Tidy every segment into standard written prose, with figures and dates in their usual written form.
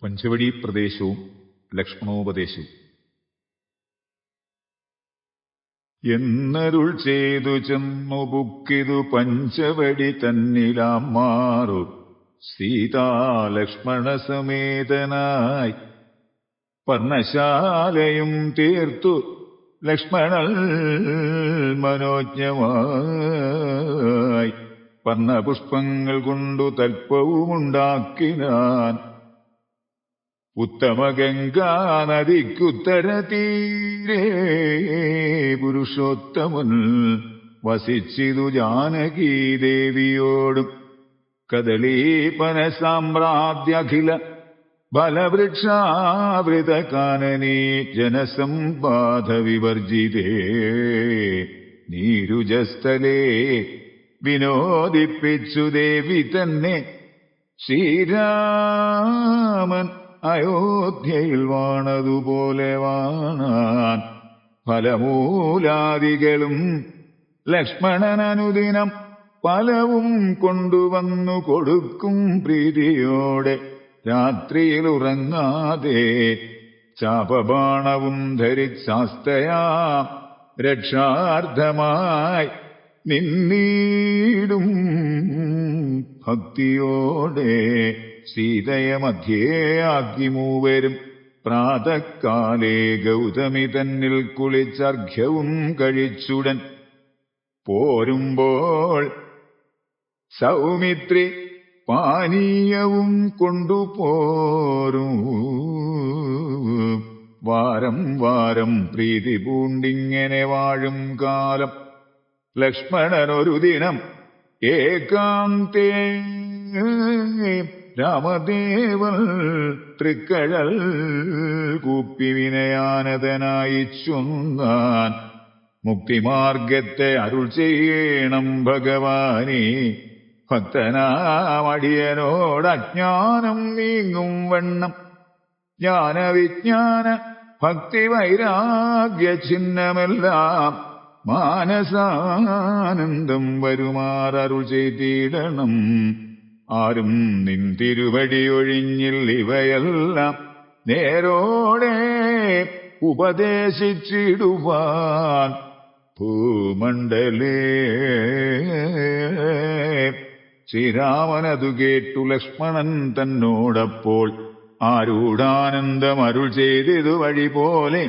പഞ്ചവടി പ്രദേശവും ലക്ഷ്മണോപദേശവും. എന്നരുൾ ചെയ്തു ചെന്നു ബുക്കിതു പഞ്ചവടി തന്നിലാമാറു സീതാലക്ഷ്മണസമേതനായി പർണശാലയും തീർത്തു ലക്ഷ്മണൽ മനോജ്ഞമായി പർണപുഷ്പങ്ങൾ കൊണ്ടു തൽപ്പവുമുണ്ടാക്കിനാൻ ഉത്തമ ഗംഗാ നദിക്കുത്തര തീരേ പുരുഷോത്തമൻ വസിച്ചിതു ജാനകീ ദേവിയോടും കദളീപന സാമ്രാജ്യഖില ബലവൃക്ഷാവൃത കാനനീ ജനസമ്പാദ വിവർജിതേ നീരുജസ്ഥലേ വിനോദിപ്പിച്ചു ദേവി തന്നെ ശ്രീരാമൻ അയോധ്യയിൽ വാണതുപോലെ വാണാൻ ഫലമൂലാദികളും ലക്ഷ്മണനനുദിനം ഫലവും കൊണ്ടുവന്നു കൊടുക്കും പ്രീതിയോടെ രാത്രിയിൽ ഉറങ്ങാതെ ചാപബാണവും ധരിച്ചാസ്തയാ രക്ഷാർത്ഥമായി നിന്നീടും ഭക്തിയോടെ സീതയ മധ്യേ ആക്കി മൂവരും പ്രാതക്കാലേ ഗൗതമി തന്നിൽ കുളിച്ചർഘ്യവും കഴിച്ചുടൻ പോരുമ്പോൾ സൗമിത്രി പാനീയവും കൊണ്ടുപോരും വാരം വാരം പ്രീതി പൂണ്ടിങ്ങനെ വാഴും കാലം ലക്ഷ്മണനൊരു ദിനം ഏകാന്തേ രാമദേവൻ തൃക്കഴൽ കൂപ്പി വിനയാനതനായി ചൊന്നാൻ മുക്തിമാർഗത്തെ അരുൾ ചെയ്യണം ഭഗവാനേ ഭക്തനാമടിയനോട് അജ്ഞാനം നീങ്ങും വണ്ണം ജ്ഞാനവിജ്ഞാന ഭക്തി വൈരാഗ്യ ചിഹ്നമെല്ലാം മാനസാനന്ദം വരുമാറരുൾ ചെയ്തിടണം ആരും നിൻ തിരുവടി ഒഴിഞ്ഞിൽ ഇവയെല്ലാം നേരോടെ ഉപദേശിച്ചിടുവാൻ ഭൂമണ്ഡലേ. ശ്രീരാമനതു കേട്ടു ലക്ഷ്മണൻ തന്നോടപ്പോൾ ആരൂഢാനന്ദം അരുൾ ചെയ്തിതു വഴി പോലെ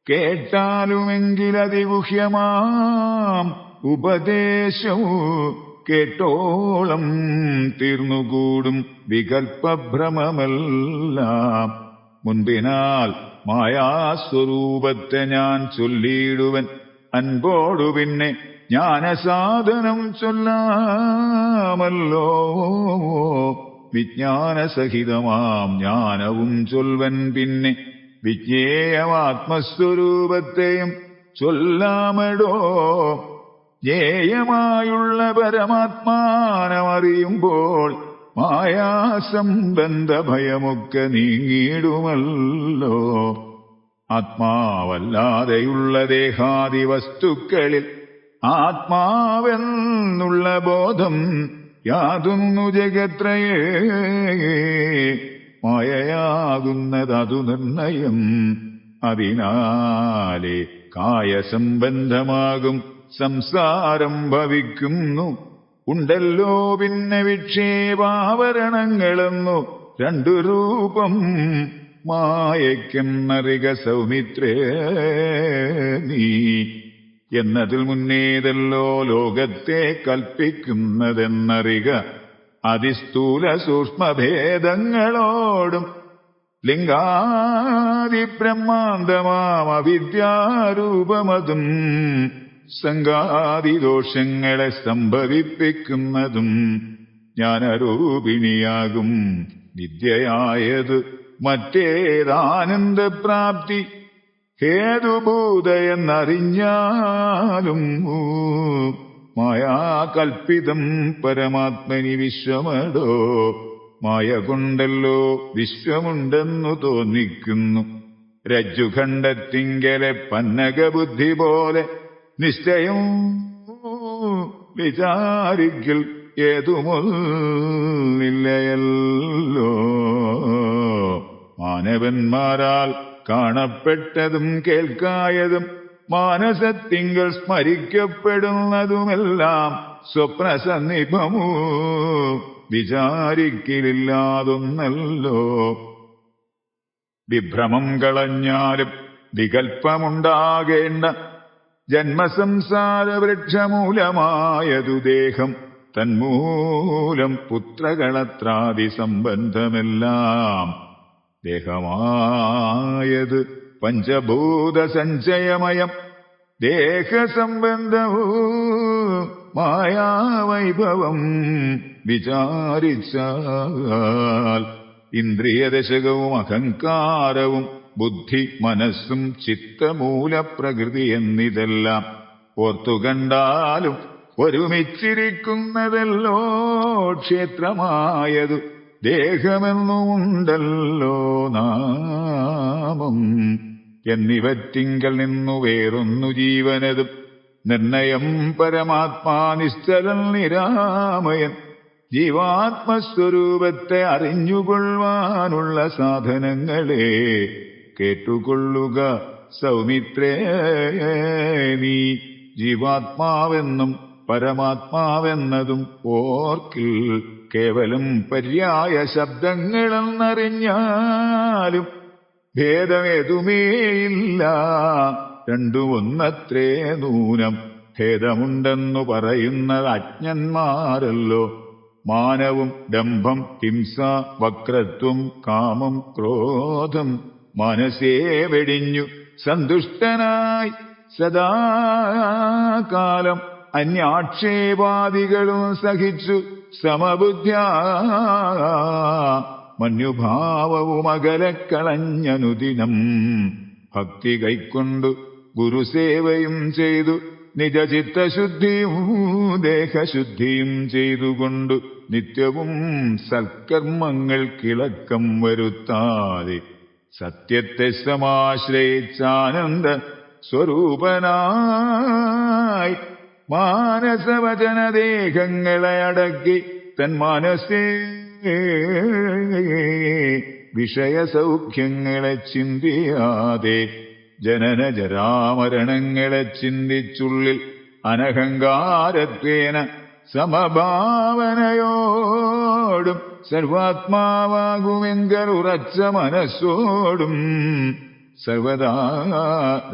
കേട്ടാലുമെങ്കിലതിഗുഹ്യമാം ഉപദേശവും കേട്ടോളം തീർന്നുകൂടും വികൽപ്പഭ്രമമെല്ലാം മുൻപിനാൽ മായാസ്വരൂപത്തെ ഞാൻ ചൊല്ലിയിടുവൻ അൻപോടു പിന്നെ ജ്ഞാനസാധനം ചൊല്ലാമല്ലോ വിജ്ഞാനസഹിതമാം ജ്ഞാനവും ചൊൽവൻ പിന്നെ വിജ്ഞേയമാത്മസ്വരൂപത്തെയും ചൊല്ലാമടോ ജ്ഞേയമായുള്ള പരമാത്മാനമറിയുമ്പോൾ മായാസംബന്ധ ഭയമൊക്കെ നീങ്ങിയിടുമല്ലോ ആത്മാവല്ലാതെയുള്ള ദേഹാദി വസ്തുക്കളിൽ ആത്മാവെന്നുള്ള ബോധം യാതൊന്നു ജഗത്രയേ മായയാകുന്നതതു നിർണയം അതിനാലേ കായസംബന്ധമാകും സംസാരം ഭവിക്കുന്നു ഉണ്ടല്ലോ പിന്നെ വിക്ഷേപാവരണങ്ങളെന്നു രണ്ടു രൂപം മായയ്ക്കെന്നറിക സൗമിത്രേ നീ എന്നതിൽ മുന്നേതല്ലോ ലോകത്തെ കൽപ്പിക്കുന്നതെന്നറിക അതിസ്ഥൂല സൂക്ഷ്മഭേദങ്ങളോടും ലിംഗാദി ബ്രഹ്മാന്തമാം അവിദ്യാരൂപമതും സംഗാദിദോഷങ്ങളെ സംഭവിപ്പിക്കുന്നതും ജ്ഞാനരൂപിണിയാകും വിദ്യയായത് മറ്റേതാനന്ദപ്രാപ്തി ഹേതുഭൂതയെന്നറിഞ്ഞാലും മായാകൽപ്പിതം പരമാത്മനി വിശ്വമടോ മായ കൊണ്ടല്ലോ വിശ്വമുണ്ടെന്നു തോന്നിക്കുന്നു രജ്ജുഖണ്ഡത്തിങ്കലെ പന്നകബുദ്ധി പോലെ നിശ്ചയം വിചാരിക്കൽ ഏതുമൊന്നില്ലയല്ലോ മാനവന്മാരാൽ കാണപ്പെട്ടതും കേൾക്കായതും മാനസത്തിങ്കൽ സ്മരിക്കപ്പെടുന്നതുമെല്ലാം സ്വപ്നസന്നിഭമൂ വിചാരിക്കലില്ലാതൊന്നല്ലോ. വിഭ്രമം കളഞ്ഞാലും വികൽപ്പമുണ്ടാകേണ്ട ജന്മസംസാര വൃക്ഷമൂലമായതു ദേഹം. തന്മൂലം പുത്രകളത്രാദി സംബന്ധമെല്ലാം ദേഹമായത് പഞ്ചഭൂത സഞ്ചയമയം. ദേഹസംബന്ധവും മായാവൈഭവം വിചാരിച്ചാൽ ഇന്ദ്രിയദശകവും അഹങ്കാരവും ബുദ്ധി മനസ്സും ചിത്തമൂലപ്രകൃതി എന്നിതെല്ലാം ഓർത്തുകണ്ടാലും ഒരുമിച്ചിരിക്കുന്നതല്ലോ ക്ഷേത്രമായതു ദേഹമെന്നുമുണ്ടല്ലോ നാമം. എന്നിവറ്റിങ്കൽ നിന്നു വേറൊന്നു ജീവനതും നിർണയം പരമാത്മാ നിശ്ചലൻ നിരാമയൻ. ജീവാത്മസ്വരൂപത്തെ അറിഞ്ഞുകൊള്ളുവാനുള്ള സാധനങ്ങളെ കേട്ടുകൊള്ളുക സൗമിത്രേ നീ. ജീവാത്മാവെന്നും പരമാത്മാവെന്നതും ഓർക്കിൽ. കേവലം പര്യായ ശബ്ദങ്ങളെന്നറിഞ്ഞാലും ഭേദമേതുമേയില്ല. രണ്ടും ഒന്നത്രേ നൂനം. ഭേദമുണ്ടെന്നു പറയുന്നത് അജ്ഞന്മാരല്ലോ. മാനവും ഡംഭം ഹിംസ വക്രത്വം കാമം ക്രോധം മനസ്സേ വെടിഞ്ഞു സന്തുഷ്ടനായി സദാകാലം അന്യാക്ഷേപാദികളും സഹിച്ചു സമബുദ്ധ്യാ മന്യുഭാവവും അകലക്കളഞ്ഞനുദിനം ഭക്തി കൈക്കൊണ്ടു ഗുരുസേവയും ചെയ്തു നിജചിത്തശുദ്ധിയും ദേഹശുദ്ധിയും ചെയ്തുകൊണ്ടു നിത്യവും സൽക്കർമ്മങ്ങൾക്കിളക്കം വരുത്താതെ സത്യത്തെ സമാശ്രയിച്ചാനന്ദ സ്വരൂപനായി മാനസവചനദേഹങ്ങളെ അടക്കി തൻ മനസ്സേ വിഷയസൗഖ്യങ്ങളെ ചിന്തിയാതെ ജനന ജരാമരണങ്ങളെ ചിന്തിച്ചുള്ളിൽ അനഹങ്കാരത്വേന സമഭാവനയോടും സർവാത്മാവാകുമെങ്കൽ ഉറച്ച മനസ്സോടും സർവദാ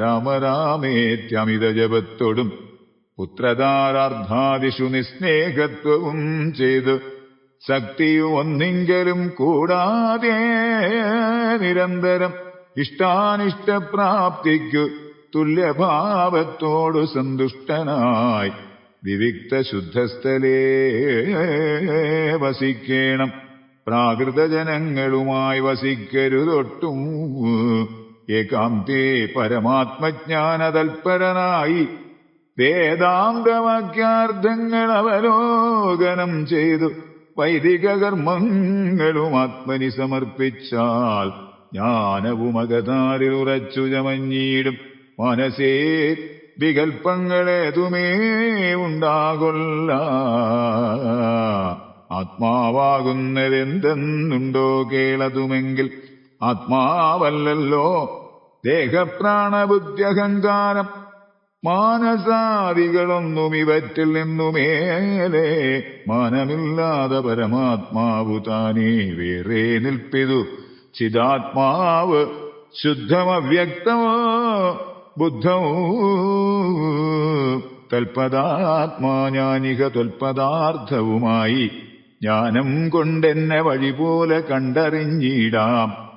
രാമരാമേത്യമിത ജപത്തോടും പുത്രധാരാർത്ഥാദിഷു നിസ്നേഹത്വവും ചെയ്തു ശക്തിയും ഒന്നിങ്കലും കൂടാതെ നിരന്തരം ഇഷ്ടാനിഷ്ടപ്രാപ്തിക്കു തുല്യഭാവത്തോടു സന്തുഷ്ടനായി വിവിക്ത ശുദ്ധസ്ഥലേ വസിക്കേണം. പ്രാകൃതജനങ്ങളുമായി വസിക്കരുതൊട്ടും. ഏകാന്തേ പരമാത്മജ്ഞാനതൽപരനായി വേദാന്തവാക്യാർത്ഥങ്ങൾ അവലോകനം ചെയ്തു വൈദിക കർമ്മങ്ങളും ആത്മനി സമർപ്പിച്ചാൽ ജ്ഞാനവും അകതാരിൽ ഉറച്ചു ചമഞ്ഞിടും. മനസ്സേ വികൽപ്പങ്ങളേതുമേ ഉണ്ടാകൊല്ല. ആത്മാവാകുന്നതെന്തെന്നുണ്ടോ കേളതുമെങ്കിൽ ആത്മാവല്ലല്ലോ ദേഹപ്രാണബുദ്ധ്യഹങ്കാരം. മാനസാദികളൊന്നും ഇവറ്റിൽ നിന്നുമേലെ മാനമില്ലാതെ പരമാത്മാവു താനേ വേറെ നിൽപ്പിതു. ചിദാത്മാവ് ശുദ്ധമവ്യക്തമോ ബുദ്ധമോ തൽപദാത്മാജ്ഞാനിക ത്വൽപദാർത്ഥവുമായി ജ്ഞാനം കൊണ്ടെന്നെ വഴി പോലെ കണ്ടറിഞ്ഞിടാം.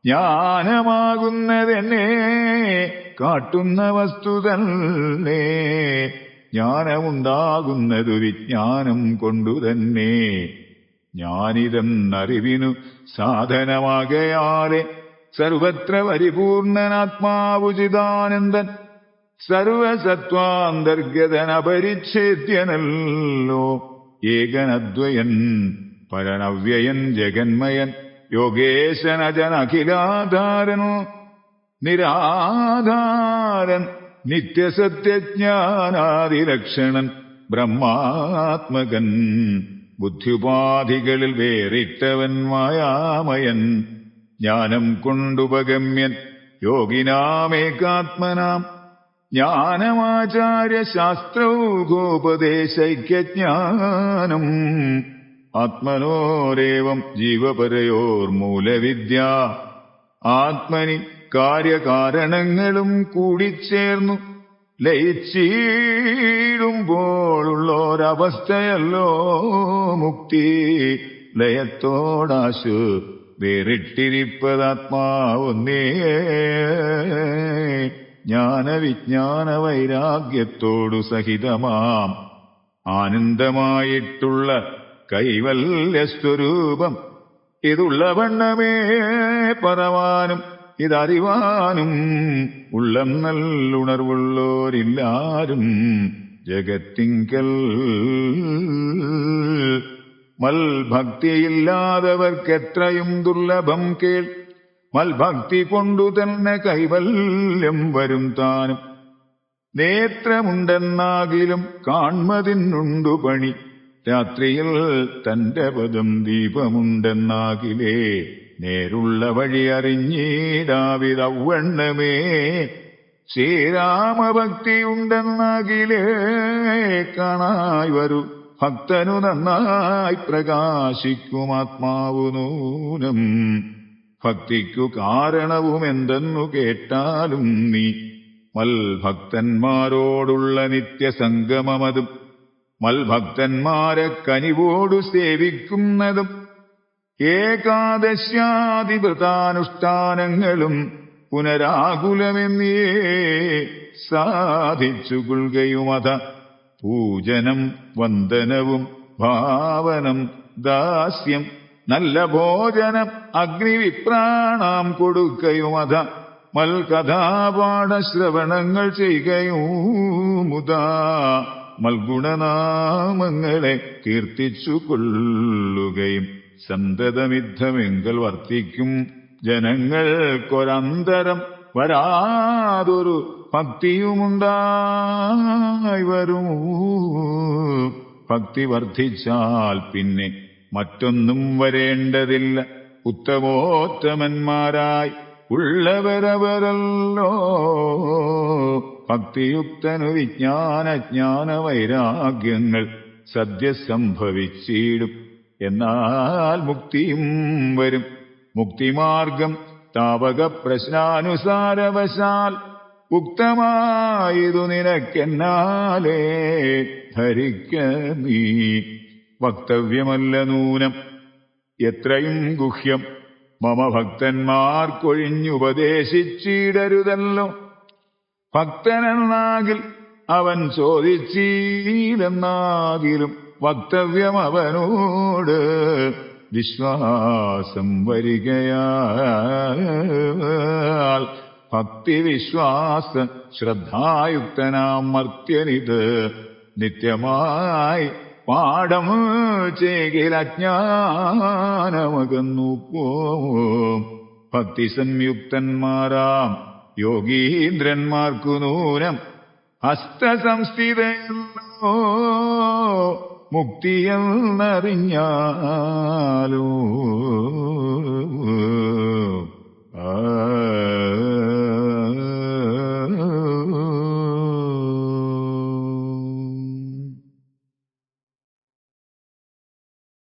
ജ്ഞാനമാകുന്നതെന്നെ കാട്ടുന്ന വസ്തുതല്ലേ. ജ്ഞാനമുണ്ടാകുന്നതു വിജ്ഞാനം കൊണ്ടുതന്നെ. ജ്ഞാനിതെന്നറിവിനു സാധനമാകയാലെ സർവത്ര പരിപൂർണനാത്മാവു ചിദാനന്ദൻ. സർവസത്വാന്തർഗതനപരിച്ഛേദ്യനല്ലോ. ഏകനദ്വയൻ പരനവ്യയൻ ജഗന്മയൻ യോഗേശനജനഖിലാധാരൻ നിരാധാരൻ നിത്യസത്യജ്ഞാനാദിലക്ഷണൻ ബ്രഹ്മാത്മകൻ. ബുദ്ധ്യുപാധികളിൽ വേറിട്ടവൻ മായാമയൻ. ജ്ഞാനം കൊണ്ടുപഗമ്യൻ യോഗിനാമേകാത്മനാം ജ്ഞാനമാചാര്യ ശാസ്ത്രൗഘോപദേശൈക്യജ്ഞാനം ആത്മനോരേവം ജീവപരയോർമൂലവിദ്യ ആത്മനി കാര്യകാരണങ്ങളും കൂടിച്ചേർന്നു ലയിച്ചിടുമ്പോഴുള്ളൊരവസ്ഥയല്ലോ മുക്തി. ലയത്തോടാശു വേറിട്ടിരിപ്പതാത്മാവൊന്നേ. ജ്ഞാനവിജ്ഞാന വൈരാഗ്യത്തോടു സഹിതമാം ആനന്ദമായിട്ടുള്ള കൈവല്യസ്വരൂപം ഇതുള്ള വണ്ണമേ പറവാനും ഇതറിവാനും ഉള്ളം നല്ലുണർവുള്ളോരില്ലാരും ജഗത്തിങ്കൽ. മൽഭക്തിയില്ലാതവർക്കെത്രയും ദുർലഭം കേൾ. മൽഭക്തി കൊണ്ടു തന്നെ കൈവല്യം വരും താനും. നേത്രമുണ്ടെന്നാകിലും കാൺമതിനുണ്ടു പണി. രാത്രിയിൽ തന്റെ പദം ദീപമുണ്ടെന്നാകിലേ നേരുള്ള വഴി അറിഞ്ഞിടാവിതവണ്ണമേ. ശ്രീരാമഭക്തിയുണ്ടെന്നാകിലേ കാണായി വരൂ ഭക്തനു നന്നായി പ്രകാശിക്കുമാത്മാവു നൂനം. ഭക്തിക്കു കാരണവും എന്തെന്നു കേട്ടാലും നീ മൽഭക്തന്മാരോടുള്ള നിത്യസംഗമമതും മൽഭക്തന്മാരെ കനിവോടു സേവിക്കുന്നതും ഏകാദശ്യാദിവ്രതാനുഷ്ഠാനങ്ങളും പുനരാകുലമെന്നേ സാധിച്ചുകൊള്ളുകയുമത. പൂജനം വന്ദനവും ഭാവനം ദാസ്യം നല്ല ഭോജനം അഗ്നിവിപ്രാണാം കൊടുക്കയുമത. മൽകഥാപാഠശ്രവണങ്ങൾ ചെയ്യുകയുമുതാ. മൽഗുണനാമങ്ങളെ കീർത്തിച്ചു കൊള്ളുകയും സന്തതമിദ്ധമെങ്കൽ വർത്തിക്കും ജനങ്ങൾക്കൊരന്തരം വരാതൊരു ഭക്തിയുമുണ്ടായി വരും. ഭക്തി വർദ്ധിച്ചാൽ പിന്നെ മറ്റൊന്നും വരേണ്ടതില്ല. ഉത്തമോത്തമന്മാരായി ഉള്ളവരവരല്ലോ. ഭക്തിയുക്തനു വിജ്ഞാനജ്ഞാന വൈരാഗ്യങ്ങൾ സദ്യ സംഭവിച്ചിടും. എന്നാൽ മുക്തിയും വരും. മുക്തിമാർഗം താവക പ്രശ്നാനുസാരവശാൽ ഉക്തമായതു നിനക്കെന്നാലേ ധരിക്ക നീ. വക്തവ്യമല്ല നൂനം എത്രയും ഗുഹ്യം മമ ഭക്തന്മാർക്കൊഴിഞ്ഞുപദേശിച്ചിടരുതല്ലോ. ഭക്തനെന്നാകിൽ അവൻ ചോദിച്ചില്ലെന്നാകിലും വക്തവ്യം അവനോട് വിശ്വാസം വരികയാൽ. ഭക്തിവിശ്വാസ ശ്രദ്ധായുക്തനാം മർത്യനിത് നിത്യമായി പാഠം ചേകിലജ്ഞാനമകന്നു പോം. ഭക്തി സംയുക്തന്മാരാം യോഗീന്ദ്രന്മാർക്കു നൂനം ഹസ്തസംസ്ഥിതയല്ലോ മുക്തിയെന്നറിഞ്ഞാലോ.